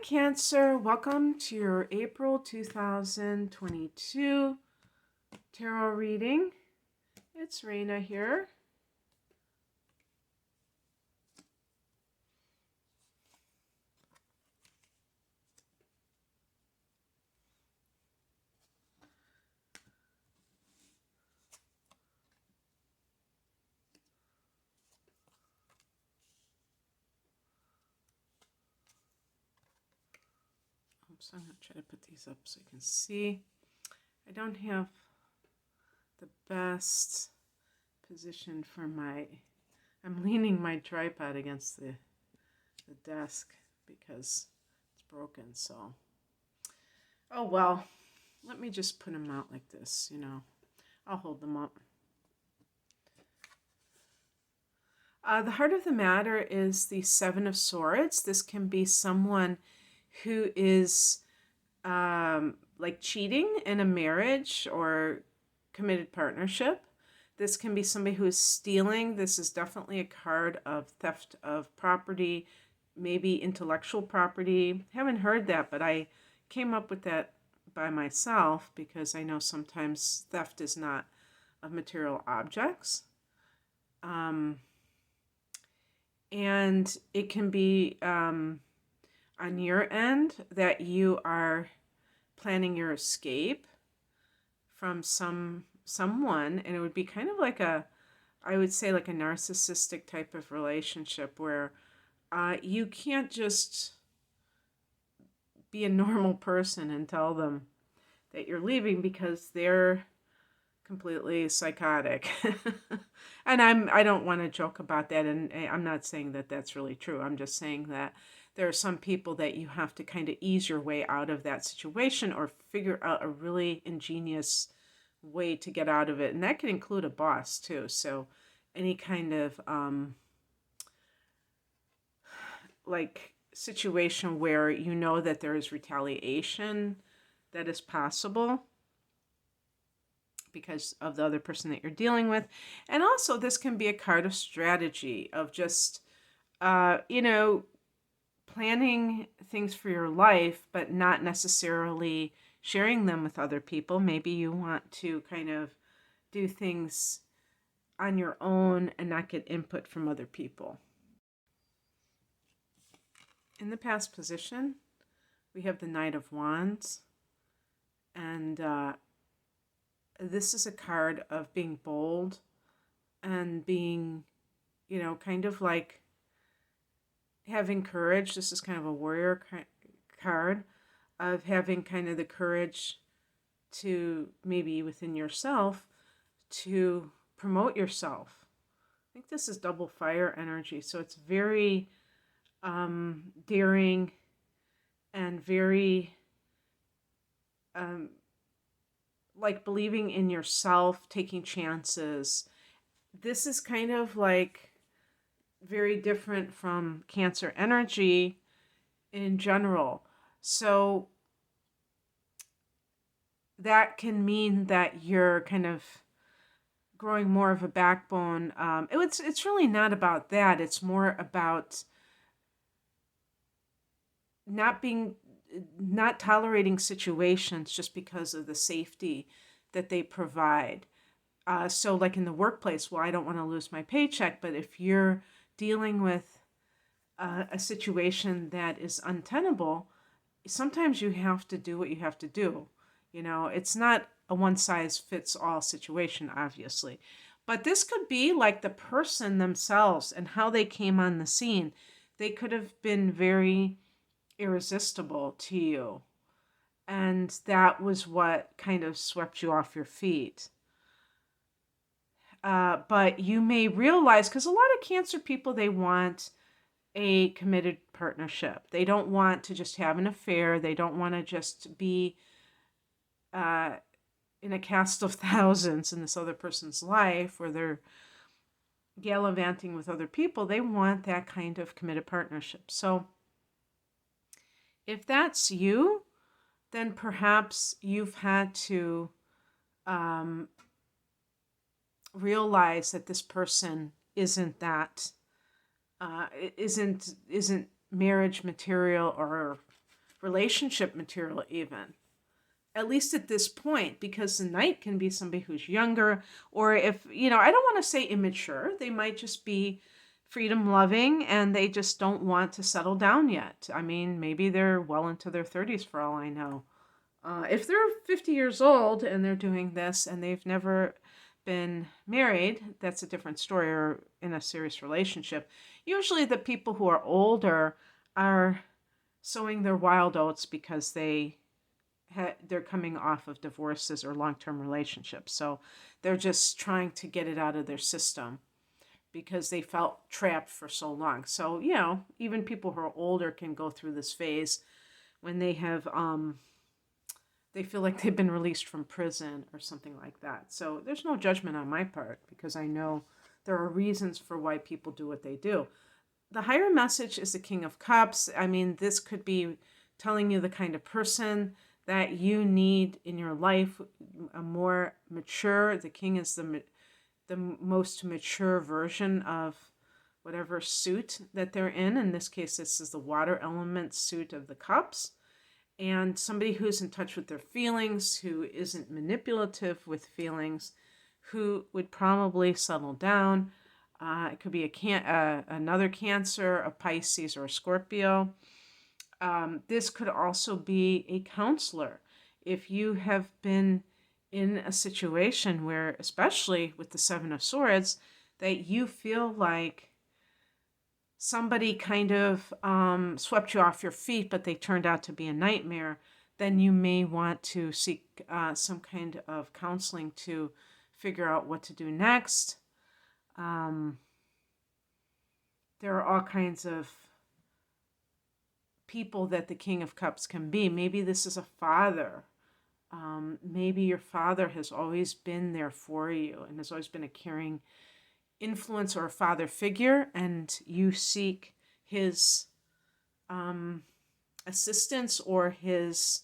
Cancer. Welcome to your April 2022 tarot reading. It's Raina here. So I'm going to try to put these up so you can see. I don't have the best position for I'm leaning my tripod against the desk because it's broken. So, oh well, let me just put them out like this, I'll hold them up. The heart of the matter is the Seven of Swords. This can be someone who is like cheating in a marriage or committed partnership. This can be somebody who is stealing. This is definitely a card of theft of property, maybe intellectual property. Haven't heard that, but I came up with that by myself because I know sometimes theft is not of material objects. And it can be on your end that you are planning your escape from someone, and it would be kind of like I would say like a narcissistic type of relationship where you can't just be a normal person and tell them that you're leaving because they're completely psychotic. And I don't want to joke about that, and I'm not saying that that's really true. I'm just saying that there are some people that you have to kind of ease your way out of that situation or figure out a really ingenious way to get out of it. And that can include a boss too. So any kind of like situation where you know that there is retaliation that is possible because of the other person that you're dealing with. And also this can be a card of strategy, of just, planning things for your life, but not necessarily sharing them with other people. Maybe you want to kind of do things on your own and not get input from other people. In the past position, we have the Knight of Wands, and this is a card of being bold and being, kind of like having courage. This is kind of a warrior card of having kind of the courage to, maybe within yourself, to promote yourself. I think this is double fire energy. So it's very daring and very like believing in yourself, taking chances. This is kind of like very different from Cancer energy in general. So that can mean that you're kind of growing more of a backbone. It's really not about that. It's more about not tolerating situations just because of the safety that they provide. So like in the workplace, well, I don't want to lose my paycheck, but if you're dealing with a situation that is untenable, sometimes you have to do what you have to do. It's not a one-size-fits-all situation, obviously. But this could be like the person themselves and how they came on the scene. They could have been very irresistible to you. And that was what kind of swept you off your feet. But you may realize, because a lot of Cancer people, they want a committed partnership. They don't want to just have an affair. They don't want to just be in a cast of thousands in this other person's life where they're gallivanting with other people. They want that kind of committed partnership. So if that's you, then perhaps you've had to realize that this person isn't that isn't marriage material or relationship material even. At least at this point, because the Knight can be somebody who's younger, or if, I don't want to say immature. They might just be freedom loving and they just don't want to settle down yet. I mean, maybe they're well into their 30s for all I know. If they're 50 years old and they're doing this and they've never been married, that's a different story, or in a serious relationship. Usually the people who are older are sowing their wild oats because they're coming off of divorces or long-term relationships. So they're just trying to get it out of their system because they felt trapped for so long. So, even people who are older can go through this phase when they have, they feel like they've been released from prison or something like that. So there's no judgment on my part, because I know there are reasons for why people do what they do. The higher message is the King of Cups. I mean, this could be telling you the kind of person that you need in your life, a more mature. The King is the most mature version of whatever suit that they're in. In this case, this is the water element suit of the cups. And somebody who's in touch with their feelings, who isn't manipulative with feelings, who would probably settle down. It could be another Cancer, a Pisces, or a Scorpio. This could also be a counselor. If you have been in a situation where, especially with the Seven of Swords, that you feel like somebody kind of swept you off your feet, but they turned out to be a nightmare, then you may want to seek some kind of counseling to figure out what to do next. There are all kinds of people that the King of Cups can be. Maybe this is a father. Maybe your father has always been there for you and has always been a caring influence or a father figure, and you seek his assistance or his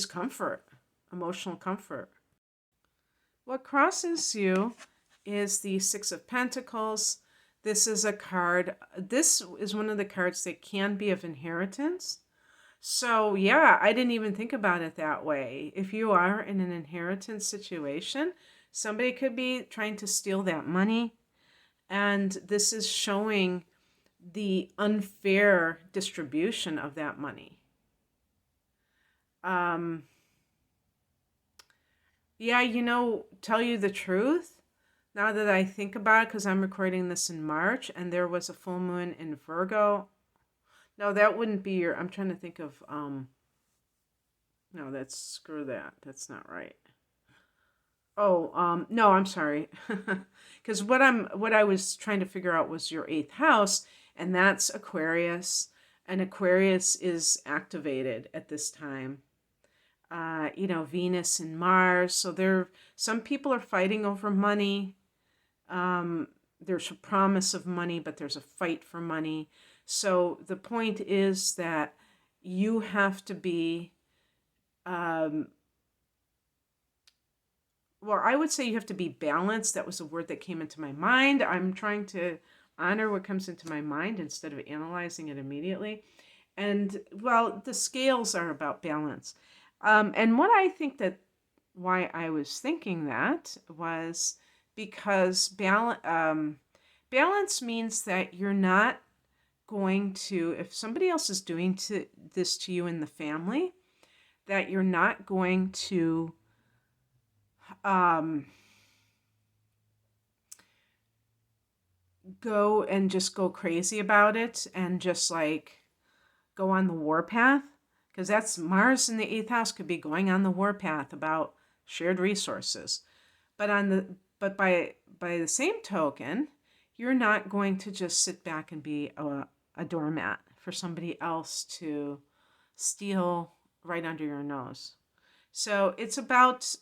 comfort, emotional comfort. What crosses you is the Six of Pentacles. This is a card. This is one of the cards that can be of inheritance. So yeah, I didn't even think about it that way. If you are in an inheritance situation, somebody could be trying to steal that money. And this is showing the unfair distribution of that money. Tell you the truth, now that I think about it, because I'm recording this in March and there was a full moon in Virgo. No, that wouldn't be I'm trying to think of, no, screw that. That's not right. Oh, no, I'm sorry. Because what I was trying to figure out was your 8th house, and that's Aquarius, and Aquarius is activated at this time. Venus and Mars. So some people are fighting over money. There's a promise of money, but there's a fight for money. So the point is that you have to be, I would say you have to be balanced. That was a word that came into my mind. I'm trying to honor what comes into my mind instead of analyzing it immediately. And, the scales are about balance. And what I think that why I was thinking that was because balance means that you're not going to, if somebody else is doing this to you in the family, that you're not going to go and just go crazy about it and just like go on the war path, because that's Mars in the 8th house could be going on the war path about shared resources. But by the same token, you're not going to just sit back and be a doormat for somebody else to steal right under your nose. So it's about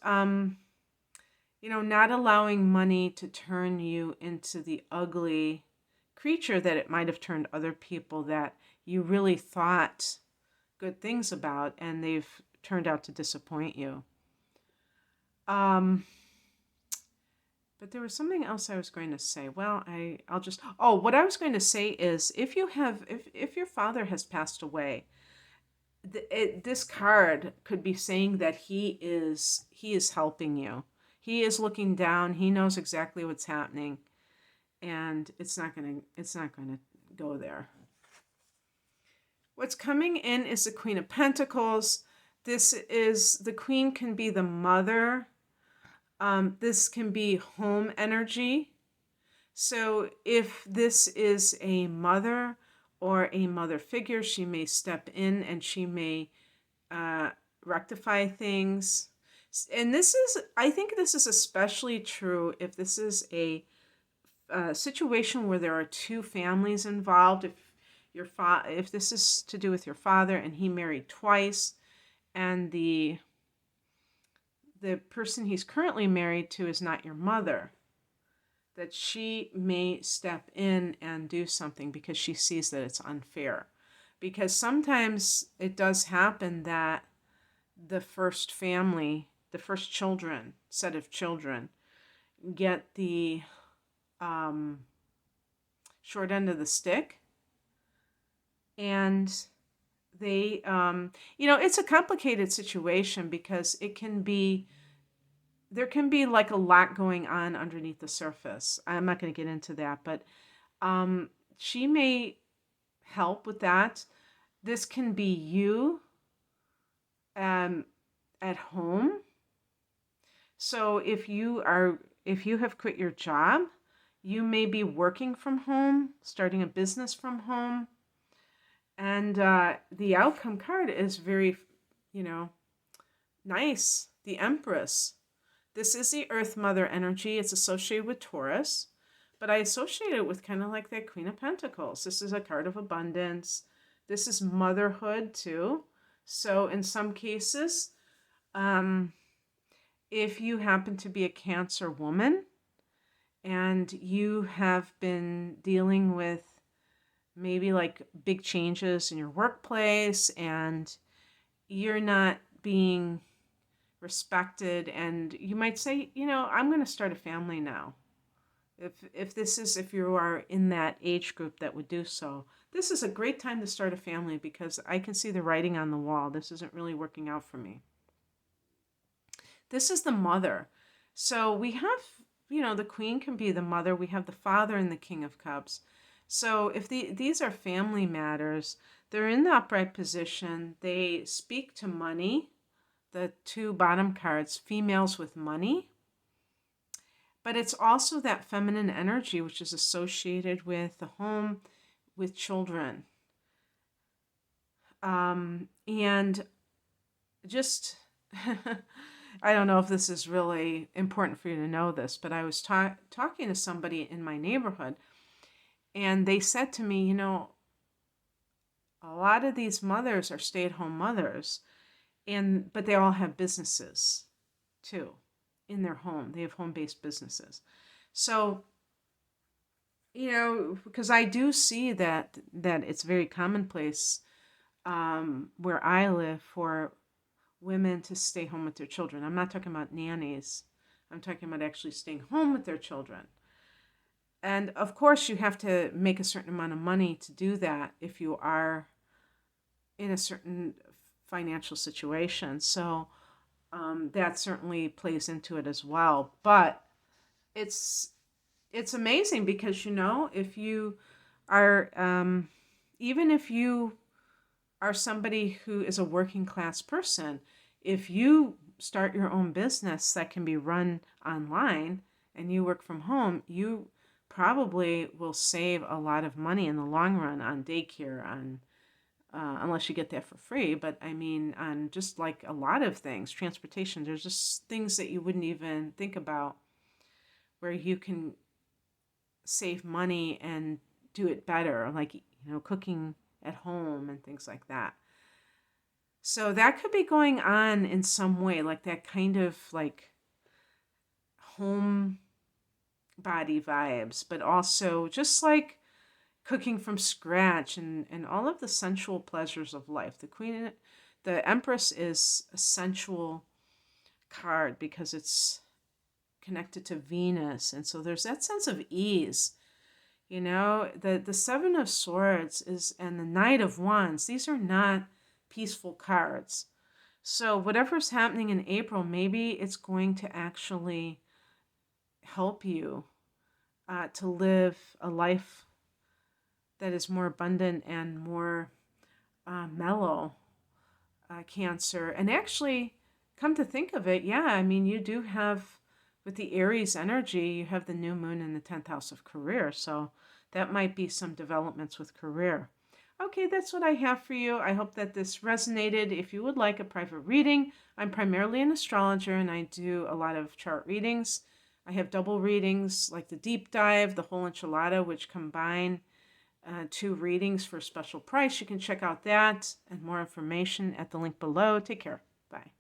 not allowing money to turn you into the ugly creature that it might have turned other people that you really thought good things about, and they've turned out to disappoint you. But But there was something else I was going to say. Well, I'll just, oh, what I was going to say is if you have, if your father has passed away, this card could be saying that he is helping you. He is looking down. He knows exactly what's happening, and it's not going to go there. What's coming in is the Queen of Pentacles. The Queen can be the mother. This can be home energy. So if this is a mother or a mother figure, she may step in and she may rectify things. And I think this is especially true if this is a situation where there are two families involved. If this is to do with your father and he married twice, and the person he's currently married to is not your mother, that she may step in and do something because she sees that it's unfair. Because sometimes it does happen that the first family, the first set of children, get the short end of the stick. And they, it's a complicated situation because there can be like a lot going on underneath the surface. I'm not going to get into that, but she may help with that. This can be you at home. So if you have quit your job, you may be working from home, starting a business from home. And the outcome card is very, nice. The Empress. This is the Earth Mother energy. It's associated with Taurus, but I associate it with kind of like that Queen of Pentacles. This is a card of abundance. This is motherhood too. So in some cases, if you happen to be a Cancer woman and you have been dealing with maybe like big changes in your workplace and you're not being respected, and you might say, I'm going to start a family now. If you are in that age group that would do so, this is a great time to start a family because I can see the writing on the wall. This isn't really working out for me. This is the mother. So we have, the Queen can be the mother. We have the Father and the King of Cups. So if these are family matters, they're in the upright position. They speak to money. The two bottom cards, females with money. But it's also that feminine energy, which is associated with the home, with children. And just, I don't know if this is really important for you to know this, but I was talking to somebody in my neighborhood, and they said to me, a lot of these mothers are stay-at-home mothers, but they all have businesses too in their home. They have home-based businesses. So, because I do see that it's very commonplace where I live for women to stay home with their children. I'm not talking about nannies. I'm talking about actually staying home with their children. And of course, you have to make a certain amount of money to do that if you are in a certain financial situation. So that certainly plays into it as well. But it's amazing because, if you are, even if you are somebody who is a working class person, if you start your own business that can be run online and you work from home, you probably will save a lot of money in the long run on daycare, unless you get that for free. But I mean, on just like a lot of things, transportation, there's just things that you wouldn't even think about where you can save money and do it better, like, cooking at home and things like that. So that could be going on in some way, like that kind of like home body vibes, but also just like cooking from scratch and all of the sensual pleasures of life. The Empress is a sensual card because it's connected to Venus. And so there's that sense of ease. You know, the Seven of Swords is, and the Knight of Wands, these are not peaceful cards. So whatever's happening in April, maybe it's going to actually help you to live a life that is more abundant and more mellow, Cancer. And actually, come to think of it, yeah, I mean, you do have, with the Aries energy, you have the new moon in the 10th house of career. So that might be some developments with career. Okay, that's what I have for you. I hope that this resonated. If you would like a private reading, I'm primarily an astrologer and I do a lot of chart readings. I have double readings like the deep dive, the whole enchilada, which combine 2 readings for a special price. You can check out that and more information at the link below. Take care. Bye.